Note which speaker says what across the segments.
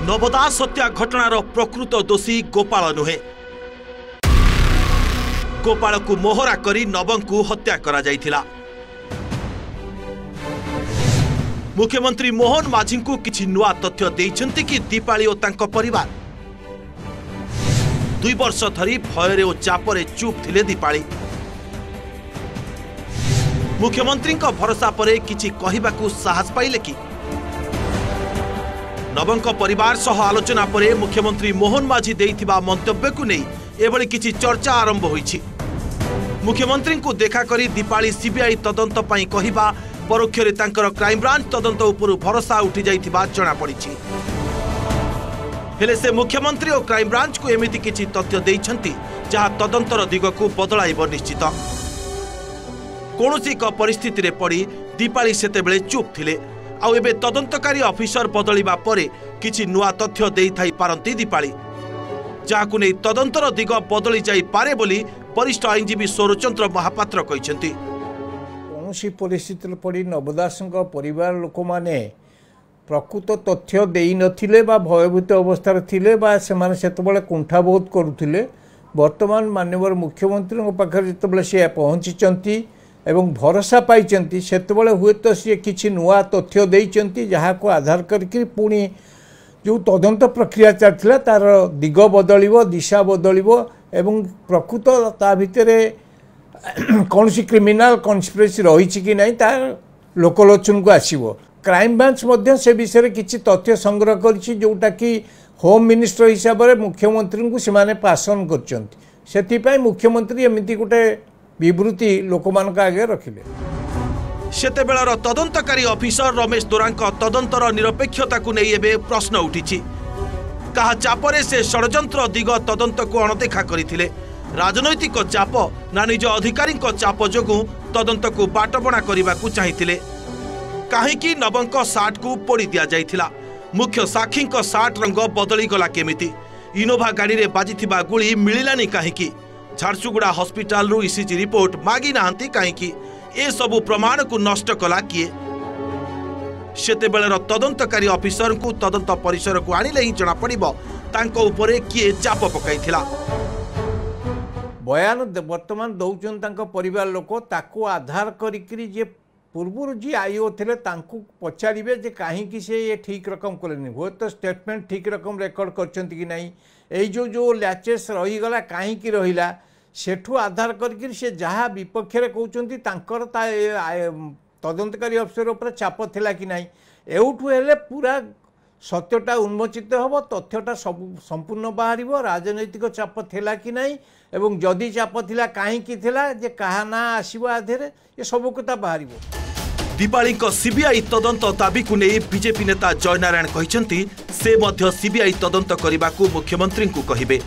Speaker 1: नवदास हत्या घटनार प्रकृत दोषी गोपाल नुहे। गोपाल को मोहरा करी नवं को हत्या करा जाइथिला। मुख्यमंत्री मोहन माझी को किछि नुआ तथ्य देइछन्ति कि दीपाली और तांको परिवार 2 वर्ष धरी भयरे और चापरे चुप थिले दीपाली। मुख्यमंत्री को भरोसा परे किछि कहिबाकू साहस पाइले कि नवंक परिवार सह आलोचना परे मुख्यमंत्री मोहन माझी देइथिबा मंतव्य को नहीं एभली किछि चर्चा आरंभ होईछि। मुख्यमंत्री को देखा करी दीपाली सीबीआई तदंत पई कहिबा परोक्षरे तांकर क्राइम ब्रांच तदंत उपरु भरोसा उठी जाइथिबा जणा पड़िछि। हेले से मुख्यमंत्री और क्राइम ब्रांच को एमिति किछि तथ्य देइछन्ति जहा तदंतर दिग को बदलाइब निश्चित। कोनोसी को परिस्थिति रे पड़ी दीपाली सेते बेले चुप थिले आउ एबे तदंतकारी ऑफिसर बदलिबा परे किछि नुआ तथ्य देइ थाई पारंती दीपाली जाहाकु नै तदंतर दिग बदली जाई पारे बोली वरिष्ठ आईनजीवी सौरचंद्र महापात्र कहिसेंति।
Speaker 2: कौनसी परिस्थिति पड़ी नवदास परिवार लोक माने प्रकृत तथ्य देई नथिले बा भयभीत अवस्था थिले बा सेमाने सेतबेले कुंठाबोध करुथिले। वर्तमान माननीय मुख्यमंत्री पाखरे जेतबेले से पहुंचीचंती एवं भरोसा पाइचंती सेतबेले हुए तो सी किछि नुआ तथ्य देइचंती जहाको आधार करके पुणी जो तदंत प्रक्रिया चलता तार दिग बदलिबो दिशा बदलिबो एवं प्रकृत ता भितरे कौन सी क्रिमिनाल कन्स्पिरेसी रही कि नहीं तार लोकलोचन को आसीबो। क्राइम ब्रांच मध्य से विषय में किसी तथ्य संग्रह करिछि जोटा कि होम मिनिस्टर हिसाब से मुख्यमंत्री को सेमाने पासन करछंती सेति मुख्यमंत्री एमती गोटे विवृत्ति लोकमान आगे रखिले।
Speaker 1: सेतेबेलर तदंतकारी ऑफिसर रमेश दोरांक तदंतर निरपेक्षता को नहीं एबे प्रश्न उठिछि। कहा चापरे से षड्यंत्र दिग तदंत को अणदेखा करथिले। राजनैतिक चाप ना निज अधिकारी चाप जोगु तदंत को बाटबणा करने को चाहिए। कहीं नवंक सार्ट को पोड़ी दिया जाइथिला। मुख्य साक्षी सार्ट रंग बदली गला केमिति। इनोभा गाड़ी रे बाजिथिबा गुली मिलिलानी कहीं। झारसुगुड़ा हॉस्पिटल रु ईसीजी रिपोर्ट मागी नाहंती कहीं। ए सबु प्रमाण को नष्ट कला किए। सेतेबेलर तदंतकारी ऑफिसर को तदंत परिसर को आनिले ही जना पड़िबो तांको उपरे किए चाप पकाइथिला।
Speaker 2: बयान वर्तमान दौचन तांको परिवार लोक ताको आधार करी जे पूर्व जी आईओ थे पचारे जे कहीं से ये ठीक रकम कले हुए तो स्टेटमेंट ठीक रकम रेकर्ड करछंती कि नहीं ये जो लैचेस रहीगला कहीं रहिला सेठू आधार करके से जहाँ विपक्ष कहते तदंतकारी अफसर उपर चाप थिला कि नहीं एउठू हेले पूरा सत्यटा उन्मोचित हम तथ्यटा सब संपूर्ण बाहर राजनैतिक चाप थिला कि नहीं एवं जदि चाप थिला कहीं थिला जे कहा ना आसीबो आधेरे ये सब कथा बाहर।
Speaker 1: दीपाली सीबीआई तदंत दाबी को नहीं बीजेपी नेता जयनारायण कहते से मध्य सीबीआई तदंत करने को मुख्यमंत्री को कहिबे।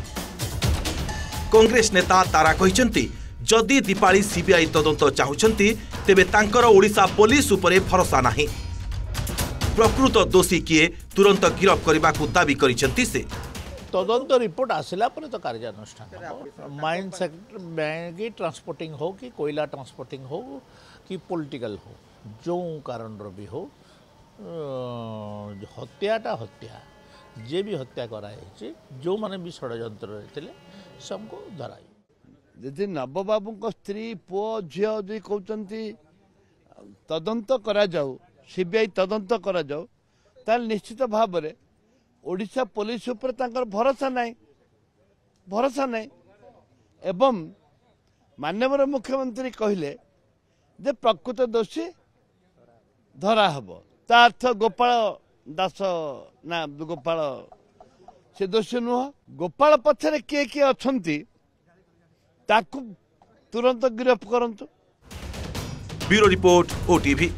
Speaker 1: कांग्रेस नेता तारा कहते जदि दीपाली सीबीआई तदंत चाहूछंती तेबे तांकर ओडिशा पुलिस उपरे भरोसा नहीं। प्रकृत दोषी किए तुरंत गिरफ करने को दाबी करिसेंती से।
Speaker 3: तदंत रिपोर्ट आसला पर तो कार्यानुष्ठान माइन सेक्टर बैंक ट्रांसपोर्टिंग हो कि कोयला ट्रांसपोर्टिंग हो कि पॉलिटिकल हो जो कारण भी हो हत्याटा हत्या जे भी हत्या कराई जो माने भी षड्यंत्र रही सबको धराई।
Speaker 4: यदि नवबाबू स्त्री पुओ झील यदि कहते तदंत करा जाऊ सीबीआई तदंत करा जाऊ ताल निश्चित भाव में ओडिशा पुलिस उपर तांकर भरोसा नहीं एवं माननीय मुख्यमंत्री कहले जे प्रकृत दोषी धरा हब ता अर्थ गोपाल दास ना गोपाल से दोषी नुह गोपाल पछरे किए किए अछंती ताकू तुरंत गिरफ्त करंतु।
Speaker 1: Bureau report OTV.